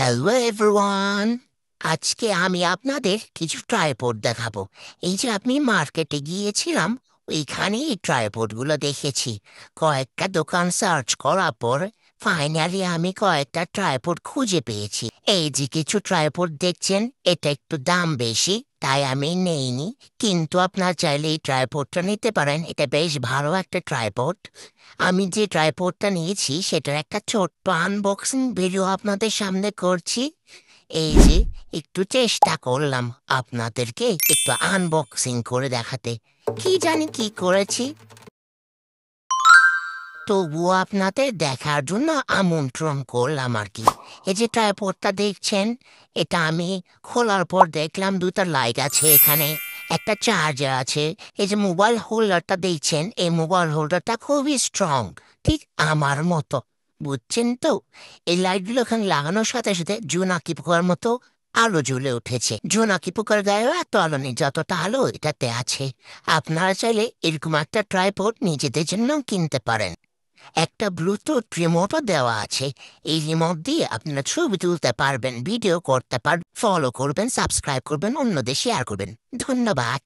Hello everyone. আজকে আমি আপনাদের কিছু ট্রাইপড দেখাবো। এই যে আমি মার্কেটে গিয়েছিলাম, ওইখানে এই ট্রাইপডগুলো দেখেছি। কয়েকটা দোকান সার্চ করার পর ফাইনালি আমি কয়েকটা ট্রাইপড খুঁজে পেয়েছি। এই যে কিছু ট্রাইপড দেখছেন, এটা একটু দাম বেশি, তাই আমি নেইনি। কিন্তু আপনার চাইলে এই ট্রাইপডটা নিতে পারেন, এটা বেশ ভালো একটা ট্রাইপড। আমি যে ট্রাইপডটা নিয়েছি সেটার একটা ছোট্ট আনবক্সিং ভিডিও আপনাদের সামনে করছি। এই যে একটু চেষ্টা করলাম আপনাদেরকে একটু আনবক্সিং করে দেখাতে। কি জানি কি করেছি, তবুও আপনাদের দেখার জন্য আমন্ত্রণ করলাম আর কি। এই যে ট্রাইপডটা দেখছেন, এটা আমি খোলার পর দেখলাম দুটো লাইট আছে এখানে, একটা চার্জার আছে। এই যে মোবাইল হোল্ডারটা দেখছেন, এই মোবাইল হোল্ডারটা খুবই স্ট্রং, ঠিক আমার মতো, বুঝছেন তো? এই লাইটগুলো এখানে লাগানোর সাথে সাথে জোনাকি পোকার মতো আলো জ্বলে উঠেছে। জোনাকি পোকার গায়েও এত আলো নেই যতটা আলো এটাতে আছে। আপনারা চাইলে এরকম একটা ট্রাইপড নিজেদের জন্য কিনতে পারেন। একটা ব্লুটুথ রিমোটও দেওয়া আছে। এই রিমোট দিয়ে আপনারা ছবি তুলতে পারবেন, ভিডিও করতে পারবেন। ফলো করবেন, সাবস্ক্রাইব করবেন, অন্যদের শেয়ার করবেন। ধন্যবাদ।